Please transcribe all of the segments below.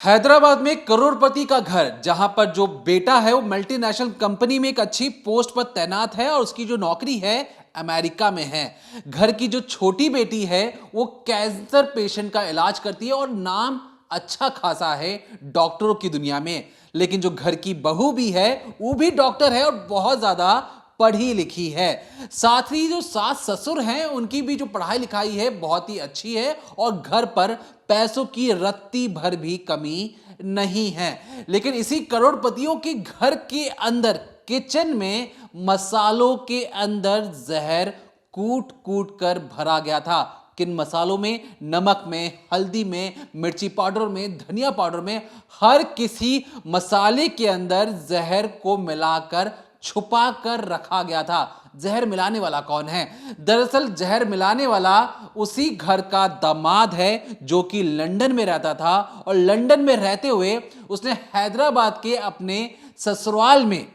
हैदराबाद में करोड़पति का घर, जहां पर जो बेटा है वो मल्टीनेशनल कंपनी में एक अच्छी पोस्ट पर तैनात है और उसकी जो नौकरी है अमेरिका में है। घर की जो छोटी बेटी है वो कैंसर पेशेंट का इलाज करती है और नाम अच्छा खासा है डॉक्टरों की दुनिया में। लेकिन जो घर की बहू भी है वो भी डॉक्टर है और बहुत ज्यादा पढ़ी लिखी है। साथ ही जो सास ससुर हैं उनकी भी जो पढ़ाई लिखाई है बहुत ही अच्छी है और घर पर पैसों की रत्ती भर भी कमी नहीं है। लेकिन इसी करोड़पतियों के घर के अंदर किचन में मसालों के अंदर जहर कूट कूट कर भरा गया था। किन मसालों में? नमक में, हल्दी में, मिर्ची पाउडर में, धनिया पाउडर में, हर किसी मसाले के अंदर जहर को मिलाकर छुपा कर रखा गया था। जहर मिलाने वाला कौन है? दरअसल जहर मिलाने वाला उसी घर का दामाद है जो कि लंदन में रहता था और लंदन में रहते हुए उसने हैदराबाद के अपने ससुराल में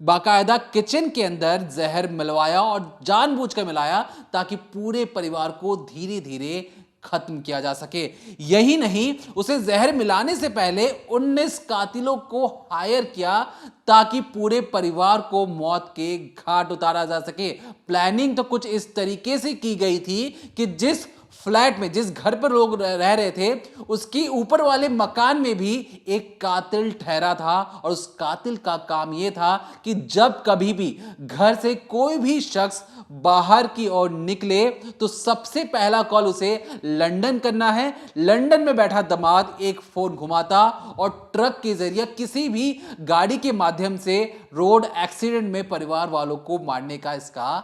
बाकायदा किचन के अंदर जहर मिलवाया और जानबूझकर मिलाया ताकि पूरे परिवार को धीरे धीरे खत्म किया जा सके। यही नहीं, उसे जहर मिलाने से पहले 19 कातिलों को हायर किया ताकि पूरे परिवार को मौत के घाट उतारा जा सके। प्लानिंग तो कुछ इस तरीके से की गई थी कि जिस फ्लैट में, जिस घर पर लोग रह रहे थे, उसकी ऊपर वाले मकान में भी एक कातिल ठहरा था और उस कातिल का काम यह था कि जब कभी भी घर से कोई भी शख्स बाहर की ओर निकले तो सबसे पहला कॉल उसे लंदन करना है। लंदन में बैठा दामाद एक फोन घुमाता और ट्रक के जरिए किसी भी गाड़ी के माध्यम से रोड एक्सीडेंट में परिवार वालों को मारने का इसका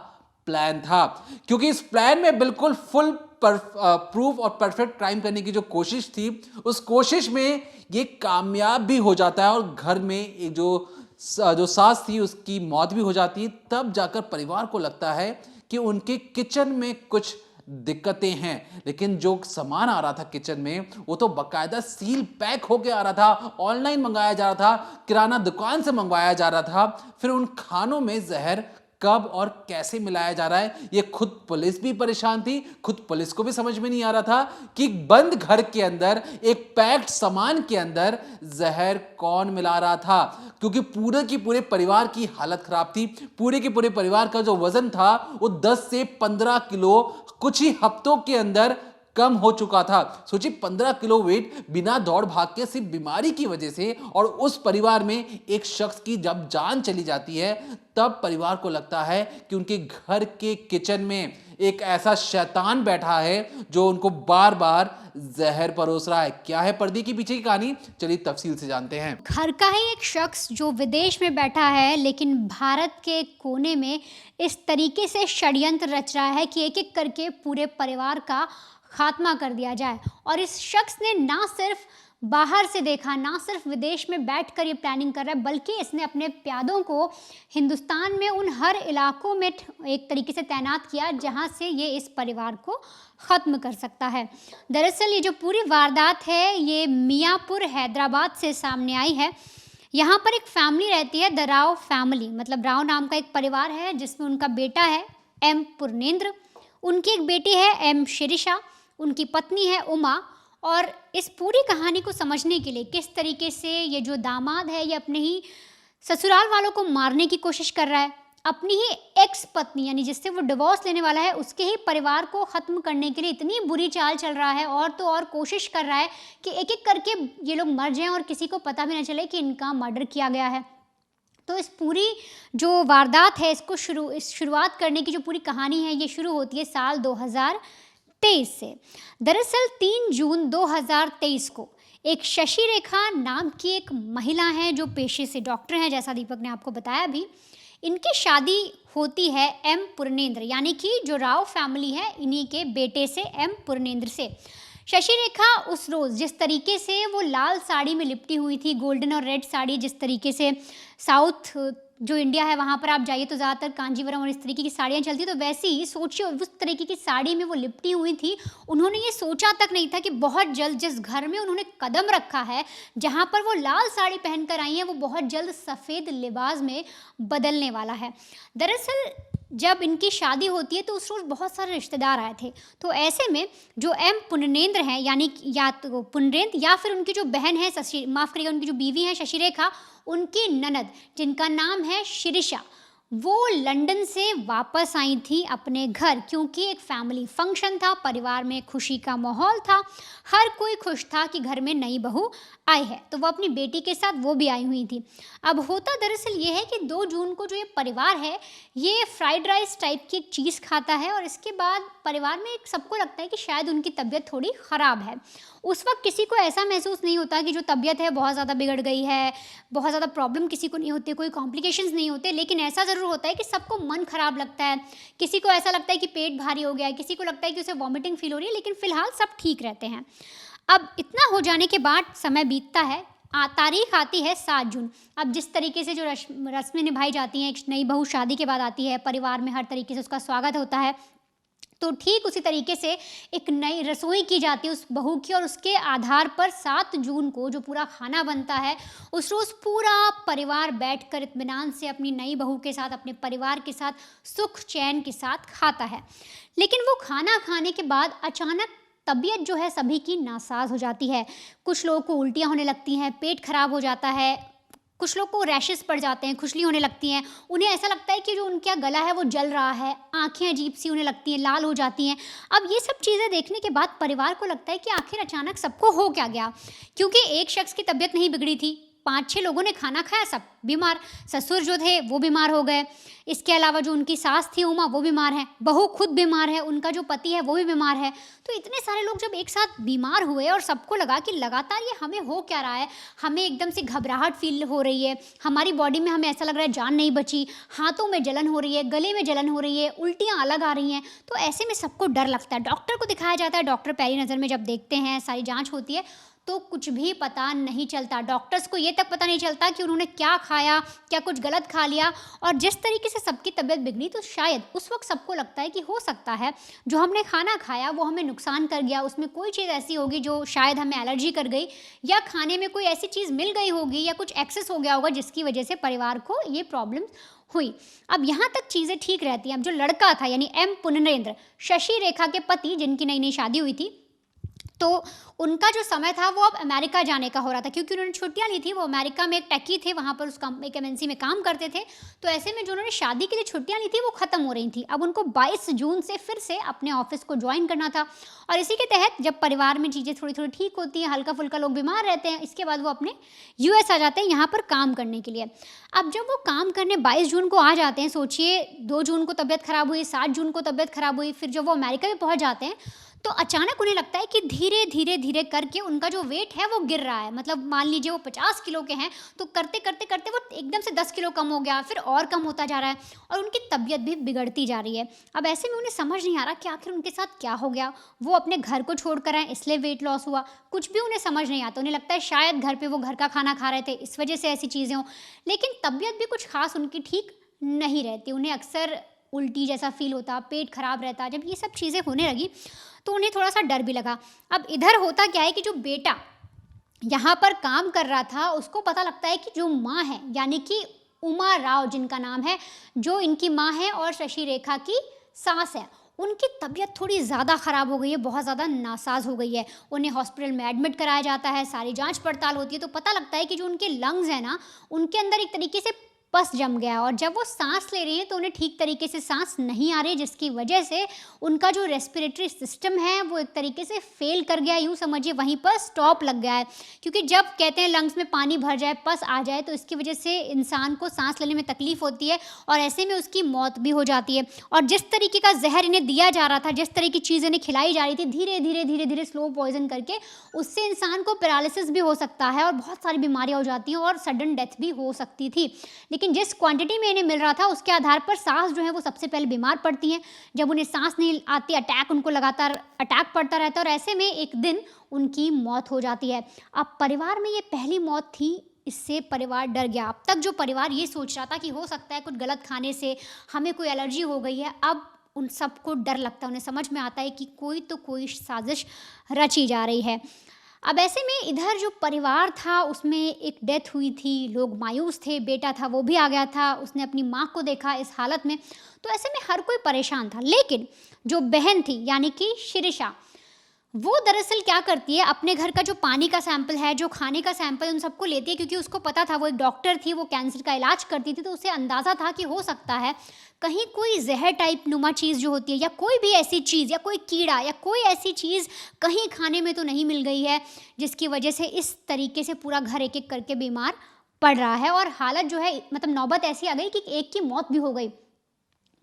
प्लान था। क्योंकि इस प्लान में बिल्कुल फुल प्रूफ और परफेक्ट क्राइम करने की जो कोशिश थी, उस कोशिश में ये कामयाब भी हो जाता है और घर में एक जो सास थी उसकी मौत भी हो जाती है। तब जाकर परिवार को लगता है कि उनके किचन में कुछ दिक्कतें हैं। लेकिन जो सामान आ रहा था किचन में वो तो बकायदा सील पैक होके आ रहा था, ऑनलाइन मंगाया जा रहा था, किराना दुकान से मंगवाया जा रहा था। फिर उन खानों में जहर कब और कैसे मिलाया जा रहा है ये खुद पुलिस भी परेशान थी। खुद पुलिस को भी समझ में नहीं आ रहा था कि बंद घर के अंदर एक पैक्ड सामान के अंदर जहर कौन मिला रहा था। क्योंकि पूरे की पूरे परिवार की हालत खराब थी। पूरे के पूरे परिवार का जो वजन था वो 10 से 15 किलो कुछ ही हफ्तों के अंदर कम हो चुका था। सोचिए, 15 किलो वेट बिना दौड़ भाग के सिर्फ बीमारी की वजह से। और उस परिवार में एक शख्स की जब जान चली जाती है तब परिवार को लगता है कि उनके घर के किचन में एक ऐसा शैतान बैठा है जो उनको बार बार जहर परोस रहा है। क्या है पर्दे के पीछे की कहानी? चलिए तफसील से जानते हैं। घर का ही एक शख्स जो विदेश में बैठा है लेकिन भारत के कोने में इस तरीके से षड्यंत्र रच रहा है कि एक एक करके पूरे परिवार का खात्मा कर दिया जाए। और इस शख्स ने ना सिर्फ बाहर से देखा, ना सिर्फ विदेश में बैठकर ये प्लानिंग कर रहा है, बल्कि इसने अपने प्यादों को हिंदुस्तान में उन हर इलाकों में एक तरीके से तैनात किया जहां से ये इस परिवार को ख़त्म कर सकता है। दरअसल ये जो पूरी वारदात है ये मियाँपुर हैदराबाद से सामने आई है। यहाँ पर एक फैमिली रहती है, द राव फैमिली, मतलब राव नाम का एक परिवार है जिसमें उनका बेटा है एम पुर्नेंद्र, उनकी एक बेटी है एम शिरीषा, उनकी पत्नी है उमा। और इस पूरी कहानी को समझने के लिए किस तरीके से ये जो दामाद है ये अपने ही ससुराल वालों को मारने की कोशिश कर रहा है, अपनी ही एक्स पत्नी यानी जिससे वो डिवोर्स लेने वाला है उसके ही परिवार को ख़त्म करने के लिए इतनी बुरी चाल चल रहा है और तो और कोशिश कर रहा है कि एक एक करके ये लोग मर जाएं और किसी को पता भी न चले कि इनका मर्डर किया गया है। तो इस पूरी जो वारदात है इसको शुरुआत करने की जो पूरी कहानी है ये शुरू होती है साल 2023 से। दरअसल 3 जून 2023 को एक शशि रेखा नाम की एक महिला है जो पेशे से डॉक्टर हैं, जैसा दीपक ने आपको बताया भी। इनकी शादी होती है एम पुर्नेंद्र यानी कि जो राव फैमिली है इन्हीं के बेटे से, एम पुर्नेंद्र से। शशि रेखा उस रोज़ जिस तरीके से वो लाल साड़ी में लिपटी हुई थी, गोल्डन और रेड साड़ी, जिस तरीके से साउथ जो इंडिया है वहाँ पर आप जाइए तो ज़्यादातर कांजीवरम और इस तरीके की साड़ियाँ चलती, तो वैसे ही सोचिए उस तरीके की साड़ी में वो लिपटी हुई थी। उन्होंने ये सोचा तक नहीं था कि बहुत जल्द जिस घर में उन्होंने कदम रखा है, जहाँ पर वो लाल साड़ी पहनकर आई हैं, वो बहुत जल्द सफ़ेद लिबास में बदलने वाला है। दरअसल जब इनकी शादी होती है तो उस रोज़ बहुत सारे रिश्तेदार आए थे। तो ऐसे में जो एम पुण्यनेंद्र हैं, यानी कि या तो पुण्यनेंद्र या फिर उनकी जो बहन है, शशि माफ़ करिएगा, उनकी जो बीवी है शशिरेखा, उनकी ननद जिनका नाम है शिरीषा, वो लंदन से वापस आई थी अपने घर, क्योंकि एक फैमिली फंक्शन था, परिवार में खुशी का माहौल था, हर कोई खुश था कि घर में नई बहू आई है। तो वो अपनी बेटी के साथ वो भी आई हुई थी। अब होता दरअसल ये है कि 2 जून को जो ये परिवार है, ये फ्राइड राइस टाइप की एक चीज़ खाता है और इसके बाद परिवार में सबको लगता है कि शायद उनकी तबीयत थोड़ी ख़राब है। उस वक्त किसी को ऐसा महसूस नहीं होता कि जो तबीयत है बहुत ज़्यादा बिगड़ गई है, बहुत ज़्यादा प्रॉब्लम किसी को नहीं होती, कोई कॉम्प्लिकेशंस नहीं होते, लेकिन ऐसा ज़रूर होता है कि सबको मन ख़राब लगता है, किसी को ऐसा लगता है कि पेट भारी हो गया है, किसी को लगता है कि उसे वॉमिटिंग फील हो रही है, लेकिन फ़िलहाल सब ठीक रहते हैं। अब इतना हो जाने के बाद समय बीतता है, तारीख आती है 7 जून। अब जिस तरीके से जो रस्में निभाई जाती हैं, एक नई बहू शादी के बाद आती है, परिवार में हर तरीके से उसका स्वागत होता है, तो ठीक उसी तरीके से एक नई रसोई की जाती है उस बहू की, और उसके आधार पर 7 जून को जो पूरा खाना बनता है, उस रोज़ पूरा परिवार बैठकर इत्मीनान से अपनी नई बहू के साथ, अपने परिवार के साथ सुख चैन के साथ खाता है। लेकिन वो खाना खाने के बाद अचानक तबीयत जो है सभी की नासाज हो जाती है। कुछ लोगों को उल्टियाँ होने लगती हैं, पेट खराब हो जाता है, कुछ लोग को रैशेस पड़ जाते हैं, खुजली होने लगती हैं, उन्हें ऐसा लगता है कि जो उनका गला है वो जल रहा है, आंखें अजीब सी होने लगती हैं, लाल हो जाती हैं। अब ये सब चीज़ें देखने के बाद परिवार को लगता है कि आखिर अचानक सबको हो क्या गया, क्योंकि एक शख्स की तबीयत नहीं बिगड़ी थी, 5-6 लोगों ने खाना खाया, सब बीमार। ससुर जो थे वो बीमार हो गए, इसके अलावा जो उनकी सास थी उमा, वो बीमार है, बहू खुद बीमार है, उनका जो पति है वो भी बीमार है। तो इतने सारे लोग जब एक साथ बीमार हुए और सबको लगा कि लगातार ये हमें हो क्या रहा है, हमें एकदम से घबराहट फील हो रही है, हमारी बॉडी में हमें ऐसा लग रहा है जान नहीं बची, हाथों में जलन हो रही है, गले में जलन हो रही है, उल्टियाँ अलग आ रही हैं, तो ऐसे में सबको डर लगता है। डॉक्टर को दिखाया जाता है, डॉक्टर पहली नज़र में जब देखते हैं, सारी जाँच होती है, तो कुछ भी पता नहीं चलता। डॉक्टर्स को ये तक पता नहीं चलता कि उन्होंने क्या खाया, क्या कुछ गलत खा लिया, और जिस तरीके से सबकी तबीयत बिगड़ी, तो शायद उस वक्त सबको लगता है कि हो सकता है जो हमने खाना खाया वो हमें नुकसान कर गया, उसमें कोई चीज़ ऐसी होगी जो शायद हमें एलर्जी कर गई, या खाने में कोई ऐसी चीज़ मिल गई होगी, या कुछ एक्सेस हो गया होगा जिसकी वजह से परिवार को ये प्रॉब्लम हुई। अब यहाँ तक चीज़ें ठीक रहती हैं। अब जो लड़का था, यानी एम पुण्यनेंद्र, शशि रेखा के पति, जिनकी नई नई शादी हुई थी, तो उनका जो समय था वो अब अमेरिका जाने का हो रहा था, क्योंकि उन्होंने छुट्टियां ली थी। वो अमेरिका में एक टेकी थे, वहाँ पर एक एमएनसी में काम करते थे। तो ऐसे में जो उन्होंने शादी के लिए छुट्टियां ली थी वो ख़त्म हो रही थी। अब उनको 22 जून से फिर से अपने ऑफिस को ज्वाइन करना था, और इसी के तहत जब परिवार में चीज़ें थोड़ी थोड़ी ठीक होती हैं, हल्का फुल्का लोग बीमार रहते हैं, इसके बाद वो अपने यूएस आ जाते हैं यहाँ पर काम करने के लिए। अब जब वो काम करने 22 जून को आ जाते हैं, सोचिए 2 जून को तबीयत ख़राब हुई, 7 जून को तबीयत ख़राब हुई, फिर जब वो अमेरिका में पहुँच जाते हैं, तो अचानक उन्हें लगता है कि धीरे धीरे धीरे करके उनका जो वेट है वो गिर रहा है। मतलब मान लीजिए वो 50 किलो के हैं, तो करते करते करते वो एकदम से 10 किलो कम हो गया, फिर और कम होता जा रहा है, और उनकी तबीयत भी बिगड़ती जा रही है। अब ऐसे में उन्हें समझ नहीं आ रहा कि आखिर उनके साथ क्या हो गया। वो अपने घर को छोड़ कर आए इसलिए वेट लॉस हुआ, कुछ भी उन्हें समझ नहीं आता। उन्हें लगता है शायद घर पर वो घर का खाना खा रहे थे, इस वजह से ऐसी चीज़ें हों, लेकिन तबीयत भी कुछ खास उनकी ठीक नहीं रहती। उन्हें अक्सर उल्टी जैसा फील होता, पेट खराब रहता। जब ये सब चीज़ें होने लगी तो उन्हें थोड़ा सा डर भी लगा। अब इधर होता क्या है कि जो बेटा यहाँ पर काम कर रहा था, उसको पता लगता है कि जो माँ है, यानी कि उमा राव जिनका नाम है, जो इनकी माँ है और शशि रेखा की सास है, उनकी तबीयत थोड़ी ज़्यादा ख़राब हो गई है, बहुत ज़्यादा नासाज हो गई है। उन्हें हॉस्पिटल में एडमिट कराया जाता है, सारी जांच पड़ताल होती है, तो पता लगता है कि जो उनके लंग्स हैं ना, उनके अंदर एक तरीके से पस जम गया, और जब वो सांस ले रही हैं तो उन्हें ठीक तरीके से सांस नहीं आ रही, जिसकी वजह से उनका जो रेस्पिरेटरी सिस्टम है वो एक तरीके से फेल कर गया, यूँ समझिए वहीं पर स्टॉप लग गया है। क्योंकि जब कहते हैं लंग्स में पानी भर जाए, पस आ जाए, तो इसकी वजह से इंसान को सांस लेने में तकलीफ होती है, और ऐसे में उसकी मौत भी हो जाती है। और जिस तरीके का जहर इन्हें दिया जा रहा था, जिस तरह की चीज़ इन्हें खिलाई जा रही थी, धीरे धीरे धीरे धीरे स्लो पॉइजन करके, उससे इंसान को पैरालिसिस भी हो सकता है, और बहुत सारी बीमारियाँ हो जाती हैं, और सडन डेथ भी हो सकती थी। लेकिन जिस क्वांटिटी में इन्हें मिल रहा था, उसके आधार पर सांस जो है वो सबसे पहले बीमार पड़ती हैं। जब उन्हें सांस नहीं आती, अटैक, उनको लगातार अटैक पड़ता रहता है, और ऐसे में एक दिन उनकी मौत हो जाती है। अब परिवार में ये पहली मौत थी, इससे परिवार डर गया। अब तक जो परिवार ये सोच रहा था कि हो सकता है कुछ गलत खाने से हमें कोई एलर्जी हो गई है, अब उन सबको डर लगता है। उन्हें समझ में आता है कि कोई तो कोई साजिश रची जा रही है। अब ऐसे में इधर जो परिवार था उसमें एक डेथ हुई थी, लोग मायूस थे, बेटा था वो भी आ गया था, उसने अपनी माँ को देखा इस हालत में, तो ऐसे में हर कोई परेशान था। लेकिन जो बहन थी यानी कि शिरीषा, वो दरअसल क्या करती है, अपने घर का जो पानी का सैंपल है, जो खाने का सैंपल, उन सबको लेती है, क्योंकि उसको पता था, वो एक डॉक्टर थी, वो कैंसर का इलाज करती थी, तो उसे अंदाज़ा था कि हो सकता है कहीं कोई जहर टाइप नुमा चीज़ जो होती है, या कोई भी ऐसी चीज़, या कोई कीड़ा, या कोई ऐसी चीज़ कहीं खाने में तो नहीं मिल गई है जिसकी वजह से इस तरीके से पूरा घर एक एक करके बीमार पड़ रहा है। और हालत जो है, मतलब नौबत ऐसी आ गई कि एक की मौत भी हो गई।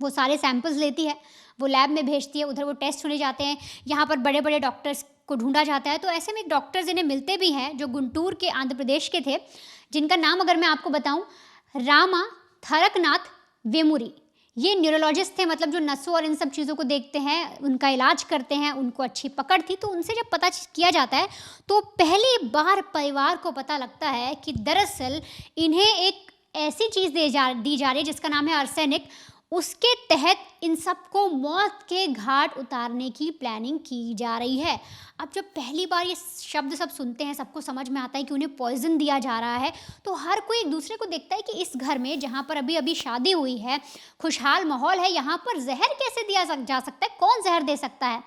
वो सारे सैंपल्स लेती है, वो लैब में भेजती है, उधर वो टेस्ट होने जाते हैं, यहाँ पर बड़े बड़े डॉक्टर्स को ढूंढा जाता है। तो ऐसे में एक डॉक्टर्स इन्हें मिलते भी हैं जो गुंटूर के आंध्र प्रदेश के थे, जिनका नाम अगर मैं आपको बताऊं, रामा थरकनाथ वेमुरी। ये न्यूरोलॉजिस्ट थे, मतलब जो नसों और इन सब चीज़ों को देखते हैं, उनका इलाज करते हैं, उनको अच्छी पकड़ थी। तो उनसे जब पता किया जाता है तो पहली बार परिवार को पता लगता है कि दरअसल इन्हें एक ऐसी चीज़ दी जा रही है जिसका नाम है आर्सेनिक। उसके तहत इन सबको मौत के घाट उतारने की प्लानिंग की जा रही है। अब जब पहली बार ये शब्द सब सुनते हैं, सबको समझ में आता है कि उन्हें पॉइजन दिया जा रहा है, तो हर कोई एक दूसरे को देखता है कि इस घर में जहाँ पर अभी अभी शादी हुई है, खुशहाल माहौल है, यहाँ पर जहर कैसे दिया जा सकता है, कौन जहर दे सकता है।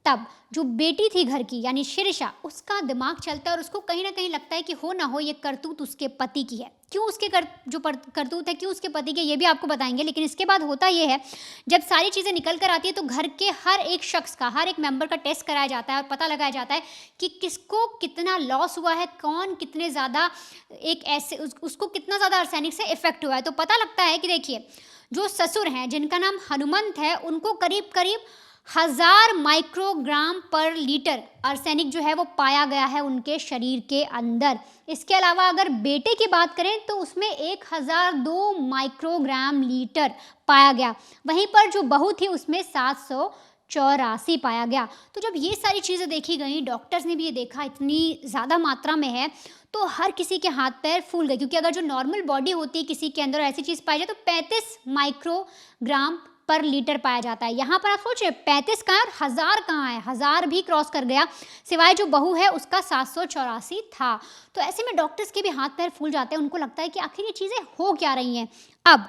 तब जो बेटी थी घर की यानी शिरीषा, उसका दिमाग चलता है और उसको कहीं ना कहीं लगता है कि हो ना हो ये करतूत उसके पति की है। क्यों उसके करतूत है, क्यों उसके पति की, ये भी आपको बताएंगे। लेकिन इसके बाद होता ये है, जब सारी चीज़ें निकल कर आती है तो घर के हर एक शख्स का, हर एक मेंबर का टेस्ट कराया जाता है और पता लगाया जाता है कि किसको कितना लॉस हुआ है, कौन कितने ज़्यादा एक ऐसे उसको कितना ज़्यादा आर्सेनिक से इफेक्ट हुआ है। तो पता लगता है कि देखिए, जो ससुर हैं जिनका नाम हनुमंत है, उनको करीब करीब 1000 माइक्रोग्राम पर लीटर आर्सेनिक जो है वो पाया गया है उनके शरीर के अंदर। इसके अलावा अगर बेटे की बात करें तो उसमें 1002 माइक्रोग्राम लीटर पाया गया। वहीं पर जो बहू थी उसमें 784 पाया गया। तो जब ये सारी चीज़ें देखी गई, डॉक्टर्स ने भी ये देखा इतनी ज़्यादा मात्रा में है, तो हर किसी के हाथ पैर फूल गए। क्योंकि अगर जो नॉर्मल बॉडी होती है किसी के अंदर ऐसी चीज़ पाई जाए तो 35 माइक्रोग्राम पर लीटर पाया जाता है। यहाँ पर आप सोचिए 35 कहाँ है और 1000 कहाँ है, 1000 भी क्रॉस कर गया। सिवाय जो बहू है उसका 784 था। तो ऐसे में डॉक्टर्स के भी हाथ पैर फूल जाते हैं, उनको लगता है कि आखिर ये चीज़ें हो क्या रही हैं। अब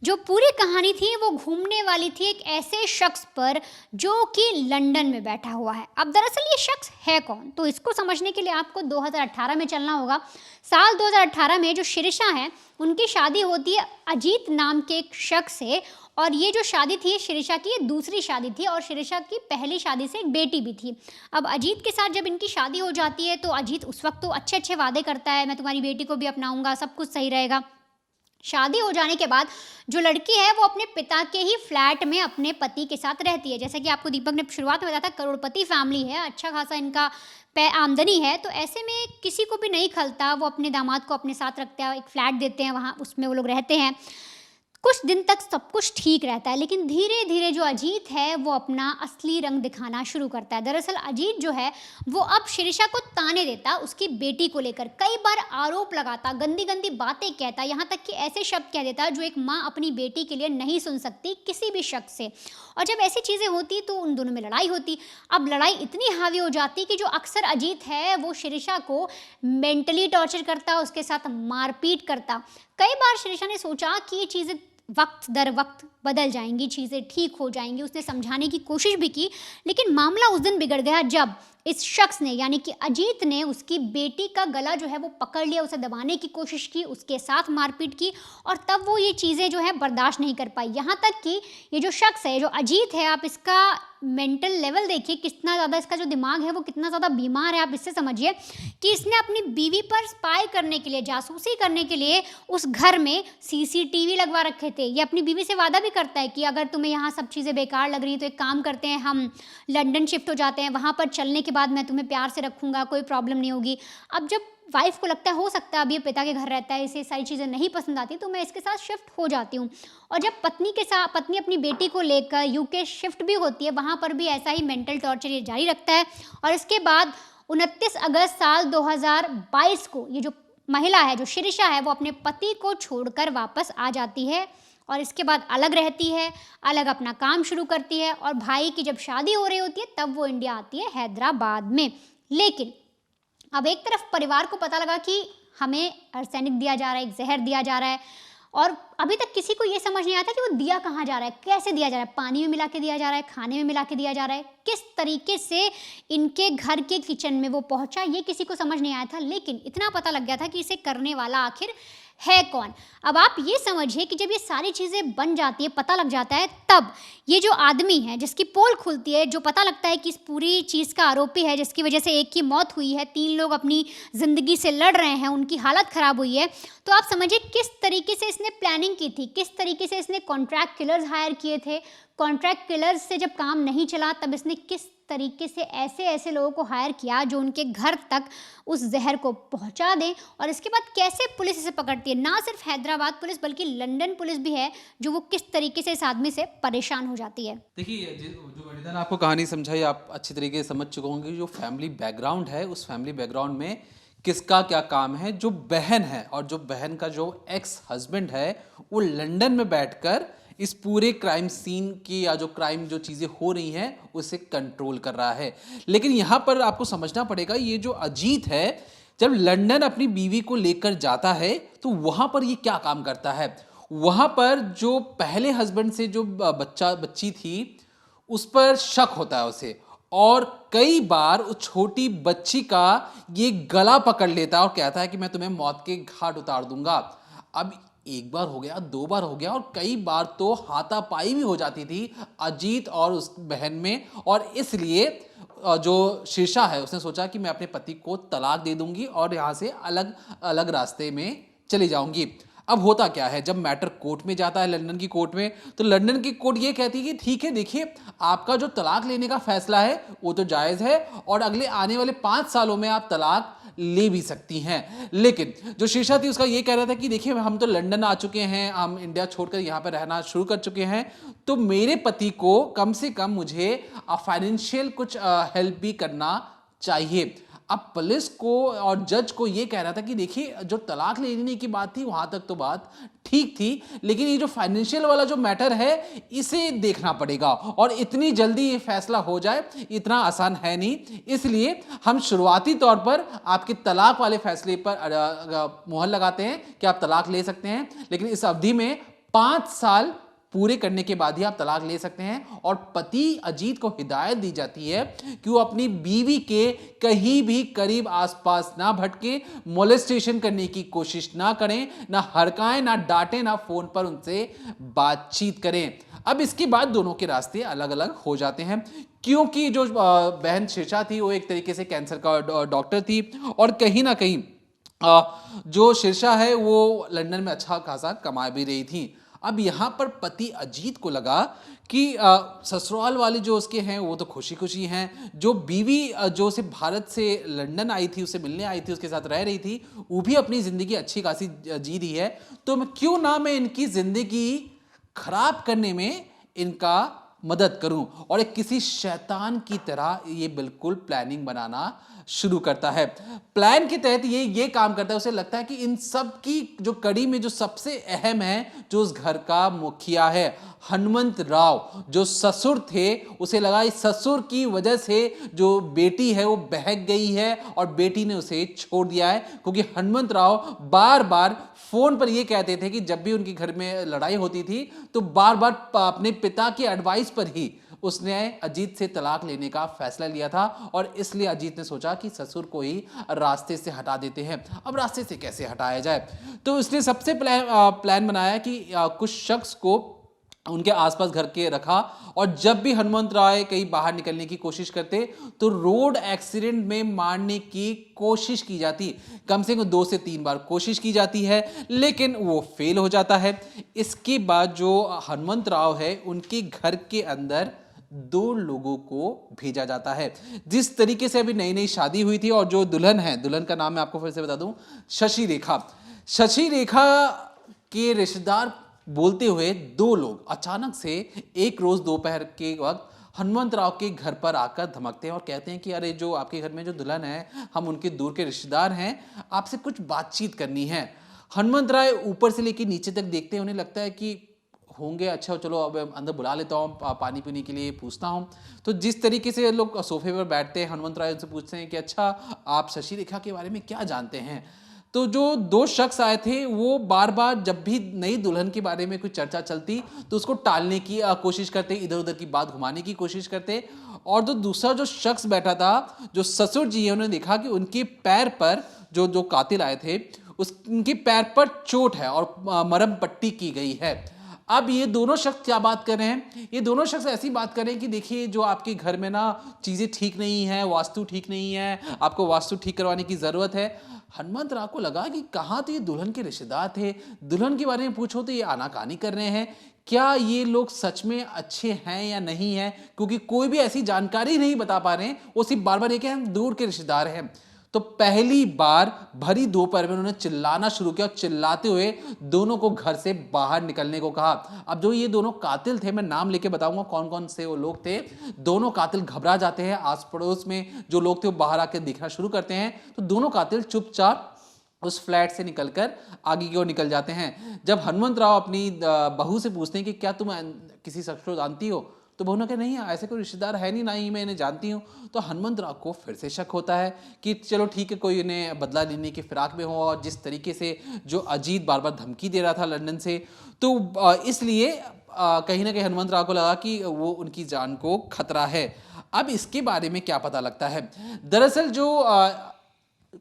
जो पूरी कहानी थी वो घूमने वाली थी एक ऐसे शख्स पर जो कि लंदन में बैठा हुआ है। अब दरअसल ये शख्स है कौन, तो इसको समझने के लिए आपको 2018 में चलना होगा। साल 2018 में जो शिरीषा है उनकी शादी होती है अजीत नाम के एक शख्स से। और ये जो शादी थी शिरीषा की, ये दूसरी शादी थी और शिरीषा की पहली शादी से एक बेटी भी थी। अब अजीत के साथ जब इनकी शादी हो जाती है तो अजीत उस वक्त तो अच्छे अच्छे वादे करता है, मैं तुम्हारी बेटी को भी अपनाऊंगा, सब कुछ सही रहेगा। शादी हो जाने के बाद जो लड़की है वो अपने पिता के ही फ्लैट में अपने पति के साथ रहती है। जैसा कि आपको दीपक ने शुरुआत में बताया था, करोड़पति फैमिली है, अच्छा खासा इनका आमदनी है। तो ऐसे में किसी को भी नहीं खलता, वो अपने दामाद को अपने साथ रखते हैं, एक फ्लैट देते हैं, वहाँ उसमें वो लोग रहते हैं। कुछ दिन तक सब कुछ ठीक रहता है, लेकिन धीरे धीरे जो अजीत है वो अपना असली रंग दिखाना शुरू करता है। दरअसल अजीत जो है वो अब शिरीषा को ताने देता, उसकी बेटी को लेकर कई बार आरोप लगाता, गंदी गंदी बातें कहता, यहाँ तक कि ऐसे शब्द कह देता जो एक माँ अपनी बेटी के लिए नहीं सुन सकती किसी भी शख्स से। और जब ऐसी चीज़ें होती तो उन दोनों में लड़ाई होती। अब लड़ाई इतनी हावी हो जाती कि जो अक्सर अजीत है वो शिरीषा को मेंटली टॉर्चर करता, उसके साथ मारपीट करता। कई बार शिरीषा ने सोचा कि ये चीज़ें वक्त दर वक्त बदल जाएंगी, चीज़ें ठीक हो जाएंगी, उसने समझाने की कोशिश भी की। लेकिन मामला उस दिन बिगड़ गया जब इस शख्स ने यानी कि अजीत ने उसकी बेटी का गला जो है वो पकड़ लिया, उसे दबाने की कोशिश की, उसके साथ मारपीट की। और तब वो ये चीज़ें जो है बर्दाश्त नहीं कर पाई। यहाँ तक कि ये जो शख्स है, जो अजीत है, आप इसका मेंटल लेवल देखिए कितना ज़्यादा, इसका जो दिमाग है वो कितना ज़्यादा बीमार है। आप इससे समझिए कि इसने अपनी बीवी पर स्पाई करने के लिए, जासूसी करने के लिए उस घर में CCTV लगवा रखे थे। ये अपनी बीवी से वादा भी करता है कि अगर तुम्हें यहाँ सब चीज़ें बेकार लग रही हैं तो एक काम करते हैं, हम लंदन शिफ्ट हो जाते हैं, वहाँ पर चलने के बाद मैं तुम्हें प्यार से रखूँगा, कोई प्रॉब्लम नहीं होगी। अब जब वाइफ को लगता है हो सकता है अब ये पिता के घर रहता है, इसे सारी चीज़ें नहीं पसंद आती, तो मैं इसके साथ शिफ्ट हो जाती हूँ। और जब पत्नी अपनी बेटी को लेकर UK शिफ्ट भी होती है, वहाँ पर भी ऐसा ही मेंटल टॉर्चर ये जारी रखता है। और इसके बाद 29 अगस्त साल 2022 को ये जो महिला है, जो शिरीषा है, वो अपने पति को छोड़कर वापस आ जाती है और इसके बाद अलग रहती है, अलग अपना काम शुरू करती है। और भाई की जब शादी हो रही होती है तब वो इंडिया आती है हैदराबाद में। लेकिन अब एक तरफ परिवार को पता लगा कि हमें आर्सेनिक दिया जा रहा है, एक जहर दिया जा रहा है, और अभी तक किसी को ये समझ नहीं आता कि वो दिया कहाँ जा रहा है, कैसे दिया जा रहा है, पानी में मिला के दिया जा रहा है, खाने में मिला के दिया जा रहा है, किस तरीके से इनके घर के किचन में वो पहुंचा, ये किसी को समझ नहीं आया था। लेकिन इतना पता लग गया था कि इसे करने वाला आखिर है कौन। अब आप ये समझिए कि जब ये सारी चीज़ें बन जाती है, पता लग जाता है, तब ये जो आदमी है जिसकी पोल खुलती है, जो पता लगता है कि इस पूरी चीज़ का आरोपी है, जिसकी वजह से एक की मौत हुई है, 3 लोग अपनी ज़िंदगी से लड़ रहे हैं, उनकी हालत ख़राब हुई है, तो आप समझिए किस तरीके से इसने प्लानिंग की थी, किस तरीके से इसने कॉन्ट्रैक्ट किलर्स हायर किए थे। कॉन्ट्रैक्ट किलर्स से जब काम नहीं चला तब इसने किस तरीके से ऐसे ऐसे लोगों को हायर किया जो उनके घर तक उस जहर को पहुंचा दें, और इसके बाद कैसे पुलिस इसे पकड़ती है। ना सिर्फ हैदराबाद पुलिस बल्कि लंदन पुलिस भी है जो वो किस तरीके से इस आदमी से परेशान हो जाती है। देखिए, जो वनिता ने आपको कहानी समझाई, आप अच्छी तरीके से समझ चुके होंगे। जो फैमिली बैकग्राउंड है, उस फैमिली बैकग्राउंड में किसका क्या काम है। जो बहन है और जो बहन का जो एक्स हस्बैंड है, वो लंदन में बैठकर इस पूरे क्राइम सीन की या जो क्राइम जो चीज़ें हो रही हैं उसे कंट्रोल कर रहा है। लेकिन यहाँ पर आपको समझना पड़ेगा, ये जो अजीत है जब लंदन अपनी बीवी को लेकर जाता है तो वहाँ पर ये क्या काम करता है। वहाँ पर जो पहले हस्बैंड से जो बच्ची थी उस पर शक होता है उसे, और कई बार उस छोटी बच्ची का ये गला पकड़ लेता है और कहता है कि मैं तुम्हें मौत के घाट उतार दूंगा। अब एक बार हो गया, 2 बार हो गया, और कई बार तो हाथापाई भी हो जाती थी अजीत और उस बहन में। और इसलिए जो शीर्षा है उसने सोचा कि मैं अपने पति को तलाक दे दूंगी और यहाँ से अलग अलग रास्ते में चली जाऊंगी। अब होता क्या है, जब मैटर कोर्ट में जाता है, लंदन की कोर्ट में, तो लंदन की कोर्ट ये कहती है कि ठीक है, देखिए आपका जो तलाक लेने का फैसला है वो तो जायज़ है और अगले आने वाले 5 सालों में आप तलाक ले भी सकती हैं। लेकिन जो शीर्षा थी उसका ये कह रहा था कि देखिए हम तो लंदन आ चुके हैं, हम इंडिया छोड़कर यहाँ पर रहना शुरू कर चुके हैं, तो मेरे पति को कम से कम मुझे फाइनेंशियल कुछ हेल्प भी करना चाहिए। अब पुलिस को और जज को ये कह रहा था कि देखिए जो तलाक लेने की बात थी वहां तक तो बात ठीक थी, लेकिन ये जो फाइनेंशियल वाला जो मैटर है इसे देखना पड़ेगा, और इतनी जल्दी ये फैसला हो जाए इतना आसान है नहीं। इसलिए हम शुरुआती तौर पर आपके तलाक वाले फैसले पर मुहर लगाते हैं कि आप तलाक ले सकते हैं, लेकिन इस अवधि में 5 साल पूरे करने के बाद ही आप तलाक ले सकते हैं। और पति अजीत को हिदायत दी जाती है कि वो अपनी बीवी के कहीं भी करीब आसपास ना भटके, मोलेस्टेशन करने की कोशिश ना करें, ना हड़काएं, ना डांटें, ना फोन पर उनसे बातचीत करें। अब इसके बाद दोनों के रास्ते अलग अलग हो जाते हैं, क्योंकि जो बहन शीर्षा थी वो एक तरीके से कैंसर का डॉक्टर थी, और कहीं ना कहीं जो शीर्षा है वो लंदन में अच्छा खासा कमा भी रही थी। अब यहाँ पर पति अजीत को लगा कि ससुराल वाले जो उसके हैं वो तो खुशी खुशी हैं, जो बीवी जो उसे भारत से लंदन आई थी, उसे मिलने आई थी, उसके साथ रह रही थी, वो भी अपनी ज़िंदगी अच्छी खासी जी रही है, तो क्यों ना मैं इनकी ज़िंदगी खराब करने में इनका मदद करूं। और एक किसी शैतान की तरह ये बिल्कुल प्लानिंग बनाना शुरू करता है। प्लान के तहत ये काम करता है। उसे लगता है कि इन सब की जो कड़ी में जो सबसे अहम है, जो उस घर का मुखिया है हनुमंत राव, जो ससुर थे, उसे लगा इस ससुर की वजह से जो बेटी है वो बहक गई है और बेटी ने उसे छोड़ दिया है। क्योंकि हनुमंत राव बार बार फोन पर ये कहते थे कि जब भी उनके घर में लड़ाई होती थी तो बार बार अपने पिता की एडवाइस पर ही उसने अजीत से तलाक लेने का फैसला लिया था, और इसलिए अजीत ने सोचा कि ससुर को ही रास्ते से हटा देते हैं। अब रास्ते से कैसे हटाया जाए, तो उसने सबसे प्लान बनाया कि कुछ शख्स को उनके आसपास घर के रखा, और जब भी हनुमंत राय कहीं बाहर निकलने की कोशिश करते तो रोड एक्सीडेंट में मारने की कोशिश की जाती। कम से कम 2 से 3 बार कोशिश की जाती है, लेकिन वो फेल हो जाता है। इसके बाद जो हनुमंत राव है उनके घर के अंदर 2 लोगों को भेजा जाता है। जिस तरीके से अभी नई नई शादी हुई थी, और जो दुल्हन है, दुल्हन का नाम मैं आपको फिर से बता दूं, शशि रेखा। शशि रेखा के रिश्तेदार बोलते हुए 2 लोग अचानक से एक रोज दोपहर के वक्त हनुमंत राव के घर पर आकर धमकते हैं और कहते हैं कि अरे जो आपके घर में जो दुल्हन है, हम उनके दूर के रिश्तेदार हैं, आपसे कुछ बातचीत करनी है। हनुमंत राय ऊपर से लेकर नीचे तक देखते हैं, उन्हें लगता है कि होंगे। अच्छा चलो अब अंदर बुला लेता हूँ, पानी पीने के लिए पूछता हूँ। तो जिस तरीके से लोग सोफे पर बैठते हैं, हनुमंत राय उनसे पूछते हैं कि अच्छा आप शशि रेखा के बारे में क्या जानते हैं। तो जो दो शख्स आए थे वो बार बार जब भी नई दुल्हन के बारे में कोई चर्चा चलती तो उसको टालने की कोशिश करते, इधर उधर की बात घुमाने की कोशिश करते। और जो दूसरा जो शख्स बैठा था, जो ससुर जी है, उन्होंने देखा कि उनके पैर पर जो जो कातिल आए थे उनके पैर पर चोट है और मरहम पट्टी की गई है। अब ये दोनों शख्स क्या बात कर रहे हैं, ये दोनों शख्स ऐसी बात कर रहे हैं कि देखिए जो आपके घर में ना चीज़ें ठीक नहीं है, वास्तु ठीक नहीं है, आपको वास्तु ठीक करवाने की ज़रूरत है। हनुमंत राव को लगा कि कहाँ तो ये दुल्हन के रिश्तेदार थे, दुल्हन के बारे में पूछो तो ये आनाकानी कर रहे हैं, क्या ये लोग सच में अच्छे हैं या नहीं है, क्योंकि कोई भी ऐसी जानकारी नहीं बता पा रहे हैं। वो सिर्फ बार बार ये कि हम दूर के रिश्तेदार हैं। तो पहली बार भरी दोपहर में उन्होंने चिल्लाना शुरू किया और चिल्लाते हुए दोनों को घर से बाहर निकलने को कहा। अब जो ये दोनों कातिल थे, मैं नाम लेके बताऊंगा कौन कौन से वो लोग थे। दोनों कातिल घबरा जाते हैं, आस पड़ोस में जो लोग थे वो बाहर आके दिखना शुरू करते हैं। तो दोनों कातिल चुपचाप उस फ्लैट से निकलकर आगे की ओर निकल जाते हैं। जब हनुमंत राव अपनी बहू से पूछते हैं कि क्या तुम किसी शख्स को जानती हो, तो बहू ने कहा नहीं ऐसे कोई रिश्तेदार है नहीं, ना ही मैं इन्हें जानती हूँ। तो हनुमंत राव को फिर से शक होता है कि चलो ठीक है, कोई इन्हें बदला लेने की फिराक में हो, और जिस तरीके से जो अजीत बार बार धमकी दे रहा था लंदन से, तो इसलिए कहीं ना कहीं हनुमंत राव को लगा कि वो उनकी जान को खतरा है। अब इसके बारे में क्या पता लगता है, दरअसल जो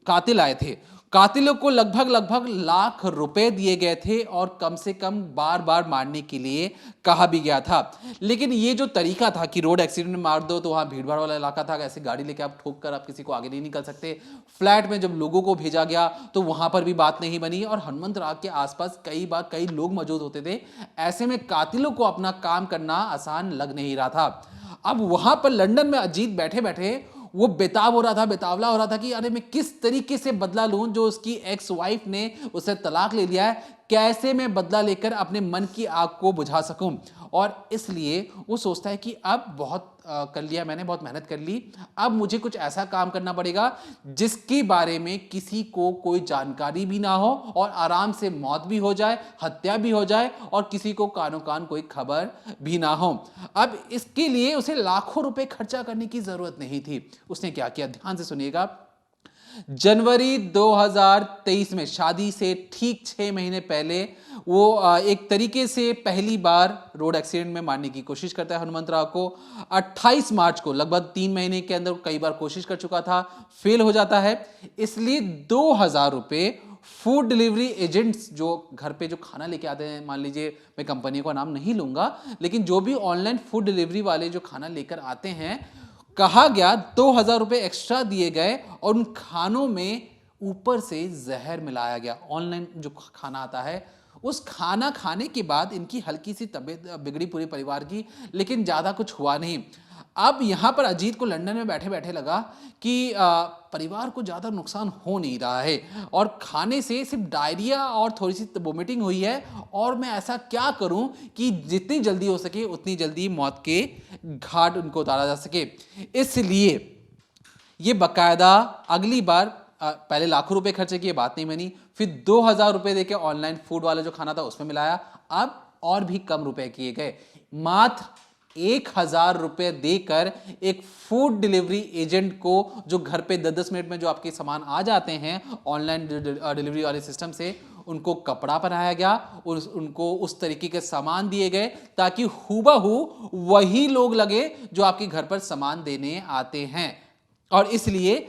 कातिल आए थे, कातिलों को लगभग लाख रुपए दिए गए थे और कम से कम बार बार मारने के लिए कहा भी गया था। लेकिन ये जो तरीका था कि रोड एक्सीडेंट में मार दो, तो वहाँ भीड़ भाड़ वाला इलाका था, ऐसे गाड़ी लेके आप ठोक कर आप किसी को आगे नहीं निकल सकते। फ्लैट में जब लोगों को भेजा गया तो वहाँ पर भी बात नहीं बनी, और हनुमंत राव के आसपास कई बार कई लोग मौजूद होते थे। ऐसे में कातिलों को अपना काम करना आसान लग नहीं रहा था। अब वहाँ पर लंदन में अजीत बैठे बैठे वो बेताब हो रहा था, बेतावला हो रहा था कि अरे मैं किस तरीके से बदला लूं, जो उसकी एक्स वाइफ ने उसे तलाक ले लिया है, कैसे मैं बदला लेकर अपने मन की आग को बुझा सकूं। और इसलिए वो सोचता है कि अब बहुत कर लिया मैंने, बहुत मेहनत कर ली, अब मुझे कुछ ऐसा काम करना पड़ेगा जिसके बारे में किसी को कोई जानकारी भी ना हो और आराम से मौत भी हो जाए, हत्या भी हो जाए और किसी को कानो कान कोई खबर भी ना हो। अब इसके लिए उसे लाखों रुपए खर्चा करने की जरूरत नहीं थी। उसने क्या किया, ध्यान से सुनिएगा। जनवरी 2023 में, शादी से ठीक 6 महीने पहले, वो एक तरीके से पहली बार रोड एक्सीडेंट में मारने की कोशिश करता है हनुमंत राव को। 28 मार्च को, लगभग 3 महीने के अंदर कई बार कोशिश कर चुका था, फेल हो जाता है। इसलिए 2000 रुपए फूड डिलीवरी एजेंट्स जो घर पे जो खाना लेके आते हैं, मान लीजिए मैं कंपनी का नाम नहीं लूंगा, लेकिन जो भी ऑनलाइन फूड डिलीवरी वाले जो खाना लेकर आते हैं, कहा गया 2000 रुपए एक्स्ट्रा दिए गए और उन खानों में ऊपर से जहर मिलाया गया। ऑनलाइन जो खाना आता है, उस खाना खाने के बाद इनकी हल्की सी तबीयत बिगड़ी पूरे परिवार की, लेकिन ज़्यादा कुछ हुआ नहीं। अब यहाँ पर अजीत को लंदन में बैठे बैठे लगा कि परिवार को ज़्यादा नुकसान हो नहीं रहा है और खाने से सिर्फ डायरिया और थोड़ी सी वोमिटिंग हुई है, और मैं ऐसा क्या करूं कि जितनी जल्दी हो सके उतनी जल्दी मौत के घाट उनको उतारा जा सके। इसलिए ये बाकायदा अगली बार पहले लाखों रुपए खर्चे की, बात नहीं बनी, फिर 2000 रुपए देके ऑनलाइन फूड वाला जो खाना था उसमें मिलाया। अब और भी कम रुपए किए गए, मात्र 1000 रुपए देकर एक फूड डिलीवरी एजेंट को, जो घर पे 10-10 मिनट में जो आपके सामान आ जाते हैं ऑनलाइन डिलीवरी वाले सिस्टम से, उनको कपड़ा पहनाया गया और उनको उस तरीके के सामान दिए गए ताकि हूबहू वही लोग लगे जो आपके घर पर सामान देने आते हैं। और इसलिए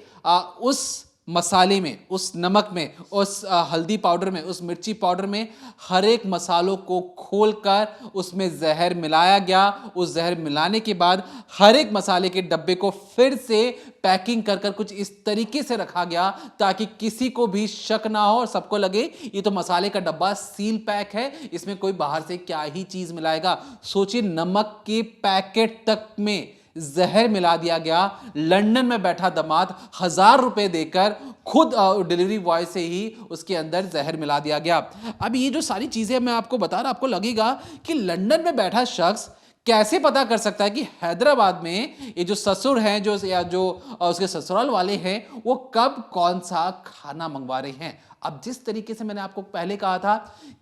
उस मसाले में, उस नमक में, उस हल्दी पाउडर में, उस मिर्ची पाउडर में हर एक मसालों को खोलकर उसमें जहर मिलाया गया। उस जहर मिलाने के बाद हर एक मसाले के डब्बे को फिर से पैकिंग कर कुछ इस तरीके से रखा गया ताकि किसी को भी शक ना हो और सबको लगे ये तो मसाले का डब्बा सील पैक है, इसमें कोई बाहर से क्या ही चीज मिलाएगा। सोचिए, नमक के पैकेट तक में जहर मिला दिया गया। लंदन में बैठा दामाद 1000 रुपए देकर खुद डिलीवरी बॉय से ही उसके अंदर जहर मिला दिया गया। अब ये जो सारी चीजें मैं आपको बता रहा, आपको लगेगा कि लंदन में बैठा शख्स कैसे पता कर सकता है कि हैदराबाद में ये जो ससुर हैं, जो उसके ससुराल वाले हैं, वो कब कौन सा खाना मंगवा रहे हैं। अब जिस तरीके से मैंने आपको पहले कहा था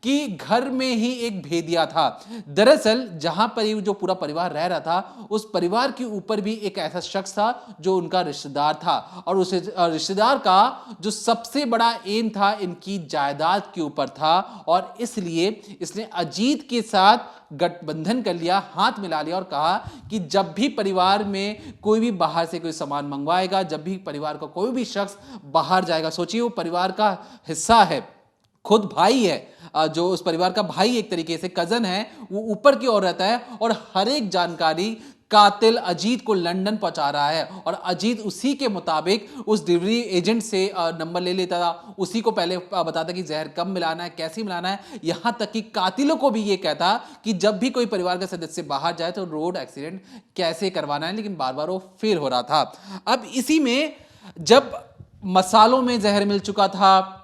कि घर में ही एक भेदिया था, दरअसल जहां पर ये जो पूरा परिवार रह रहा था, उस परिवार के ऊपर भी एक ऐसा शख्स था जो उनका रिश्तेदार था, और उस रिश्तेदार का जो सबसे बड़ा एम था इनकी जायदाद के ऊपर था, और इसलिए इसने अजीत के साथ गठबंधन कर लिया, हाथ मिला लिया और कहा कि जब भी परिवार में कोई भी बाहर से कोई सामान मंगवाएगा, जब भी परिवार का कोई भी शख्स बाहर जाएगा, सोचिए वो परिवार का हिस्सा है, खुद भाई है, जो उस परिवार का भाई एक तरीके से कजन है, वो ऊपर की ओर रहता है और हर एक जानकारी कातिल अजीत को लंदन पहुंचा रहा है, और अजीत उसी के मुताबिक उस डिलीवरी एजेंट से नंबर ले लेता था, उसी को पहले बताता कि जहर कब मिलाना है, कैसे मिलाना है, यहां तक कि कातिलों को भी ये कहता कि जब भी कोई परिवार का सदस्य बाहर जाए तो रोड एक्सीडेंट कैसे करवाना है, लेकिन बार बार वो फेल हो रहा था। अब इसी में जब मसालों में जहर मिल चुका था,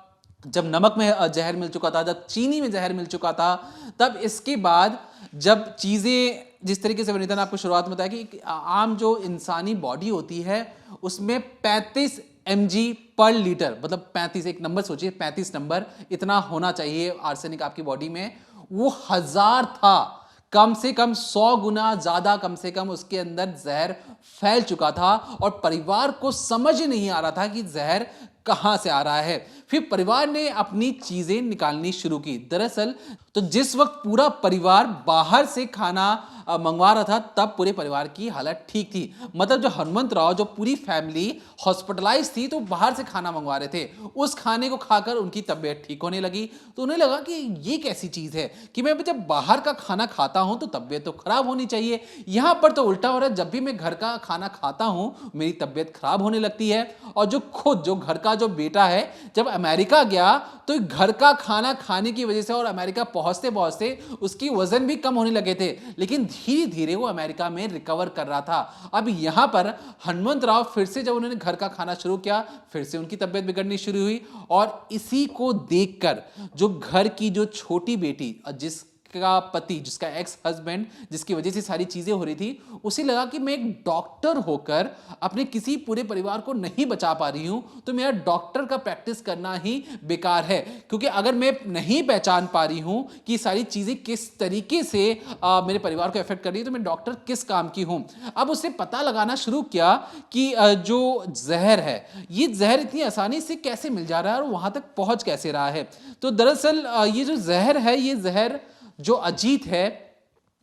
जब नमक में जहर मिल चुका था, जब चीनी में जहर मिल चुका था, तब इसके बाद जब चीज़ें जिस तरीके से वनीता ने आपको शुरुआत में बताया कि आम जो इंसानी बॉडी होती है उसमें 35 mg पर लीटर, मतलब 35, एक नंबर सोचिए, 35 नंबर इतना होना चाहिए आर्सेनिक आपकी बॉडी में, वो 1000 था, कम से कम 100 गुना ज्यादा कम से कम उसके अंदर जहर फैल चुका था, और परिवार को समझ नहीं आ रहा था कि जहर कहां से आ रहा है। फिर परिवार ने अपनी चीजें निकालनी शुरू की। दरअसल तो जिस वक्त पूरा परिवार बाहर से खाना मंगवा रहा था, तब पूरे परिवार की हालत ठीक थी, मतलब जो हनुमंत राव, जो पूरी फैमिली हॉस्पिटलाइज थी, तो बाहर से खाना मंगवा रहे थे, उस खाने को खाकर उनकी तबीयत ठीक होने लगी। तो उन्हें लगा कि ये कैसी चीज है कि मैं जब बाहर का खाना खाता हूं तो तबीयत तो खराब होनी चाहिए, यहां पर तो उल्टा हो रहा है, जब भी मैं घर का खाना खाता हूं मेरी तबीयत खराब होने लगती है। और जो घर का जो बेटा है, जब अमेरिका गया तो घर का खाना खाने की वजह से और अमेरिका पहुंचते पहुंचते उसकी वजन भी कम होने लगे थे, लेकिन धीरे धीरे वो अमेरिका में रिकवर कर रहा था। अब यहां पर हनुमंत राव फिर से जब उन्होंने घर का खाना शुरू किया, फिर से उनकी तबीयत बिगड़नी शुरू हुई, और इसी को देखकर जो घर की जो छोटी बेटी, जिसका पति, जिसका एक्स हस्बैंड, जिसकी वजह से सारी चीजें हो रही थी, उसे लगा कि मैं एक डॉक्टर होकर अपने किसी पूरे परिवार को नहीं बचा पा रही हूं, तो मेरा डॉक्टर का प्रैक्टिस करना ही बेकार है, क्योंकि अगर मैं नहीं पहचान पा रही हूं कि सारी चीजें किस तरीके से मेरे परिवार को इफेक्ट कर रही है, तो मैं डॉक्टर किस काम की हूं। अब उसे पता लगाना शुरू किया कि जो जहर है, ये जहर इतनी आसानी से कैसे मिल जा रहा है और वहां तक पहुंच कैसे रहा है। तो दरअसल ये जो जहर है, ये जहर जो अजीत है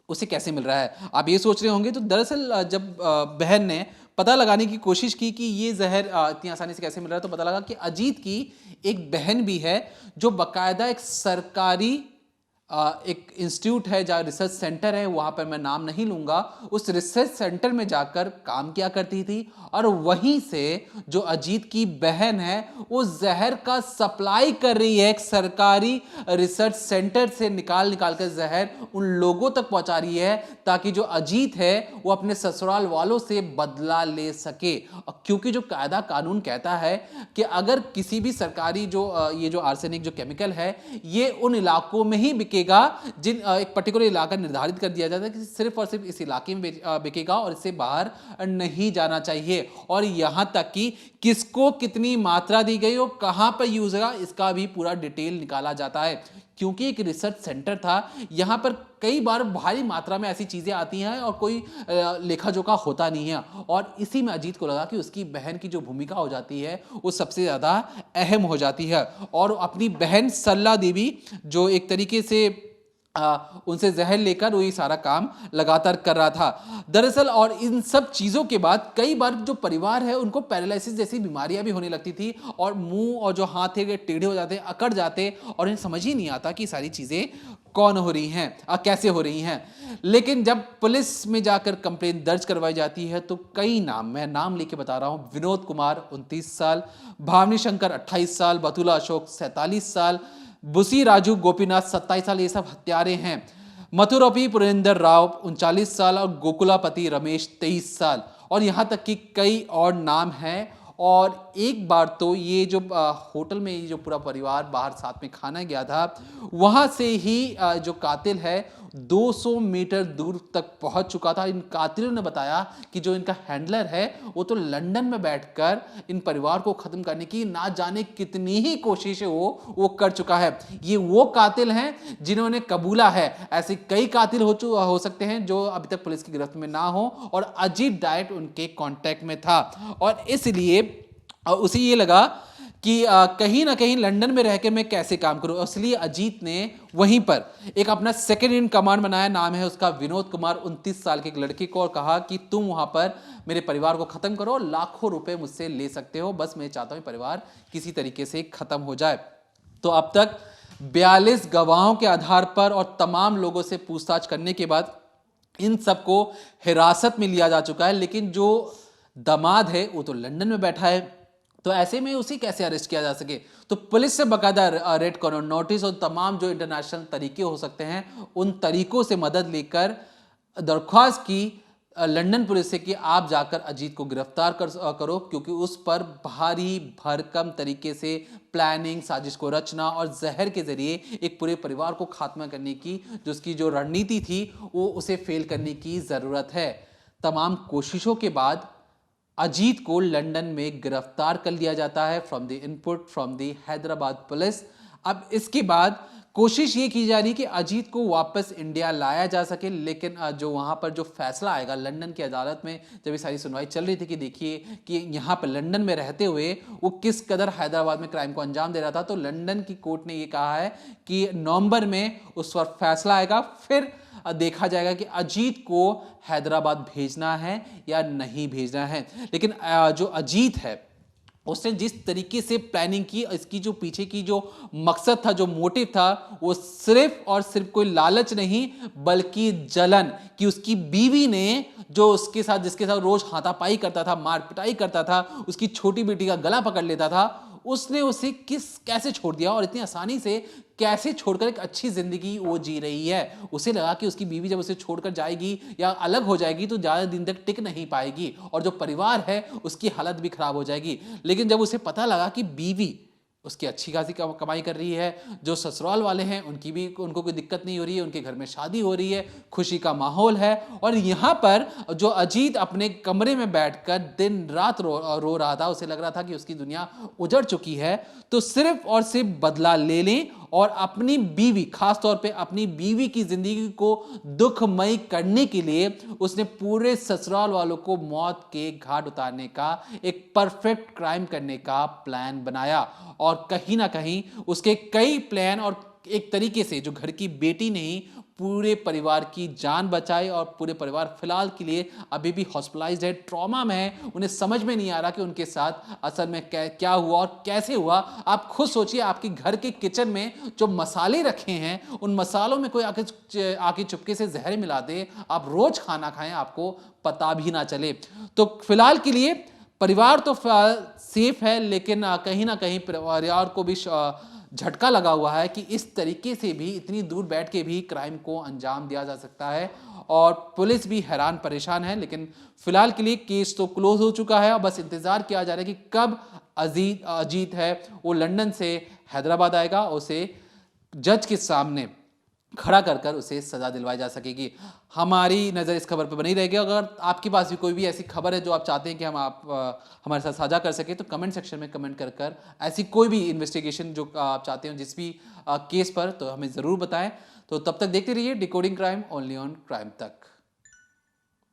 उसे कैसे मिल रहा है, आप ये सोच रहे होंगे। तो दरअसल जब बहन ने पता लगाने की कोशिश की कि ये जहर इतनी आसानी से कैसे मिल रहा है, तो पता लगा कि अजीत की एक बहन भी है जो बाकायदा एक सरकारी एक इंस्टीट्यूट है, जहाँ रिसर्च सेंटर है, वहाँ पर मैं नाम नहीं लूँगा, उस रिसर्च सेंटर में जाकर काम किया करती थी, और वहीं से जो अजीत की बहन है वो जहर का सप्लाई कर रही है, एक सरकारी रिसर्च सेंटर से निकाल कर जहर उन लोगों तक पहुँचा रही है, ताकि जो अजीत है वो अपने ससुराल वालों से बदला ले सके। क्योंकि जो कायदा कानून कहता है कि अगर किसी भी सरकारी जो ये जो आर्सेनिक जो केमिकल है, ये उन इलाकों में ही बिकेगा जिन एक पर्टिकुलर इलाका निर्धारित कर दिया जाता है कि सिर्फ और सिर्फ इस इलाके में बिकेगा और इससे बाहर नहीं जाना चाहिए, और यहां तक कि किसको कितनी मात्रा दी गई और कहां पर यूज होगा इसका भी पूरा डिटेल निकाला जाता है। क्योंकि एक रिसर्च सेंटर था, यहां पर कई बार भारी मात्रा में ऐसी चीजें आती हैं और कोई लेखा जोखा होता नहीं है, और इसी में अजीत को लगा कि उसकी बहन की जो भूमिका हो जाती है वो सबसे ज्यादा अहम हो जाती है, और अपनी बहन सरला देवी जो एक तरीके से उनसे जहर लेकर वो ये सारा काम लगातार कर रहा था। दरअसल और इन सब चीज़ों के बाद कई बार जो परिवार है उनको पैरालिसिस जैसी बीमारियां भी होने लगती थी, और मुंह और जो हाथ थे टेढ़े हो जाते, अकड़ जाते, और इन्हें समझ ही नहीं आता कि सारी चीज़ें कौन हो रही हैं, कैसे हो रही हैं। लेकिन जब पुलिस में जाकर कंप्लेंट दर्ज करवाई जाती है तो कई नाम, मैं नाम लेके बता रहा हूँ, विनोद कुमार 29 साल, भावनी शंकर 28 साल, बतुला अशोक 47 साल, बुसी राजू गोपीनाथ 27 साल, ये सब हत्यारे हैं। मथुरपी पुरेंद्र राव 39 साल और गोकुलापति रमेश 23 साल, और यहाँ तक कि कई और नाम हैं, और एक बार तो ये जो होटल में ये जो पूरा परिवार बाहर साथ में खाना गया था, वहां से ही जो कातिल है 200 मीटर दूर तक पहुंच चुका था। इन कातिलों ने बताया कि जो इनका हैंडलर है वो तो लंदन में बैठकर इन परिवार को खत्म करने की ना जाने कितनी ही कोशिशें वो कर चुका है। ये वो कातिल हैं जिन्होंने कबूला है। ऐसे कई कातिल हो सकते हैं जो अभी तक पुलिस की गिरफ्त में ना हो, और अजीत डायरेक्ट उनके कांटेक्ट में था, और इसलिए उसे ये लगा कि कहीं ना कहीं लंदन में रहकर मैं कैसे काम करूं, इसलिए अजीत ने वहीं पर एक अपना सेकंड इन कमांड बनाया। नाम है उसका विनोद कुमार, 29 साल के एक लड़के को, और कहा कि तुम वहां पर मेरे परिवार को खत्म करो, लाखों रुपए मुझसे ले सकते हो, बस मैं चाहता हूं परिवार किसी तरीके से खत्म हो जाए। तो अब तक 42 गवाहों के आधार पर और तमाम लोगों से पूछताछ करने के बाद इन सबको हिरासत में लिया जा चुका है। लेकिन जो दामाद है वो तो लंदन में बैठा है, तो ऐसे में उसे कैसे अरेस्ट किया जा सके। तो पुलिस से बाकायदा रेड कॉर्नर नोटिस और तमाम जो इंटरनेशनल तरीके हो सकते हैं उन तरीकों से मदद लेकर दरख्वास्त की लंदन पुलिस से कि आप जाकर अजीत को गिरफ्तार करो, क्योंकि उस पर भारी भरकम तरीके से प्लानिंग, साजिश को रचना और जहर के जरिए एक पूरे परिवार को खात्मा करने की जो उसकी जो रणनीति थी वो उसे फेल करने की जरूरत है। तमाम कोशिशों के बाद अजीत को लंदन में गिरफ्तार कर लिया जाता है from the input from the Hyderabad police. अब इसके बाद कोशिश ये की जा रही कि अजीत को वापस इंडिया लाया जा सके, लेकिन जो वहाँ पर जो फैसला आएगा लंदन की अदालत में, जब ये सारी सुनवाई चल रही थी कि देखिए कि यहाँ पर लंदन में रहते हुए वो किस कदर हैदराबाद में क्राइम को अंजाम दे रहा था, तो लंदन की कोर्ट ने ये कहा है कि नवंबर में उस पर फैसला आएगा, फिर देखा जाएगा कि अजीत को हैदराबाद भेजना है या नहीं भेजना है। लेकिन जो अजीत है उसने जिस तरीके से प्लानिंग की, इसकी जो पीछे की जो मकसद था, जो मोटिव था, वो सिर्फ और सिर्फ कोई लालच नहीं बल्कि जलन कि उसकी बीवी ने जो उसके साथ जिसके साथ रोज हाथापाई करता था, मार पिटाई करता था, उसकी छोटी बेटी का गला पकड़ लेता था, उसने उसे कैसे छोड़ दिया और इतनी आसानी से कैसे छोड़कर एक अच्छी जिंदगी वो जी रही है। उसे लगा कि उसकी बीवी जब उसे छोड़कर जाएगी या अलग हो जाएगी तो ज्यादा दिन तक टिक नहीं पाएगी और जो परिवार है उसकी हालत भी खराब हो जाएगी। लेकिन जब उसे पता लगा कि बीवी उसकी अच्छी खासी कमाई कर रही है, जो ससुराल वाले हैं उनको कोई दिक्कत नहीं हो रही है, उनके घर में शादी हो रही है, खुशी का माहौल है, और यहाँ पर जो अजीत अपने कमरे में बैठकर दिन रात रो रहा था, उसे लग रहा था कि उसकी दुनिया उजड़ चुकी है, तो सिर्फ और सिर्फ बदला ले लें और अपनी बीवी, खास तौर पे अपनी बीवी की जिंदगी को दुखमयी करने के लिए उसने पूरे ससुराल वालों को मौत के घाट उतारने का एक परफेक्ट क्राइम करने का प्लान बनाया। और कहीं ना कहीं उसके कई प्लान और एक तरीके से जो घर की बेटी ने ही पूरे परिवार की जान बचाई, और पूरे परिवार फिलहाल के लिए अभी भी हॉस्पिटलाइज्ड है, ट्रॉमा में है, उन्हें समझ में नहीं आ रहा कि उनके साथ असल में क्या हुआ और कैसे हुआ। आप खुद सोचिए, आपके घर के किचन में जो मसाले रखे हैं उन मसालों में कोई आके चुपके से जहर मिला दे, आप रोज खाना खाएं, आपको पता भी ना चले। तो फिलहाल के लिए परिवार तो सेफ है, लेकिन कहीं ना कहीं परिवार को भी झटका लगा हुआ है कि इस तरीके से भी इतनी दूर बैठ के भी क्राइम को अंजाम दिया जा सकता है, और पुलिस भी हैरान परेशान है। लेकिन फिलहाल के लिए केस तो क्लोज हो चुका है और बस इंतजार किया जा रहा है कि कब अजीत है वो लंदन से हैदराबाद आएगा, उसे जज के सामने खड़ा कर उसे सजा दिलवाई जा सकेगी। हमारी नज़र इस खबर पर बनी रहेगी। अगर आपके पास भी कोई भी ऐसी खबर है जो आप चाहते हैं कि आप हमारे साथ साझा कर सके, तो कमेंट सेक्शन में कमेंट कर ऐसी कोई भी इन्वेस्टिगेशन जो आप चाहते हो जिस भी केस पर, तो हमें ज़रूर बताएं। तो तब तक देखते रहिए decoding crime, only on crime तक।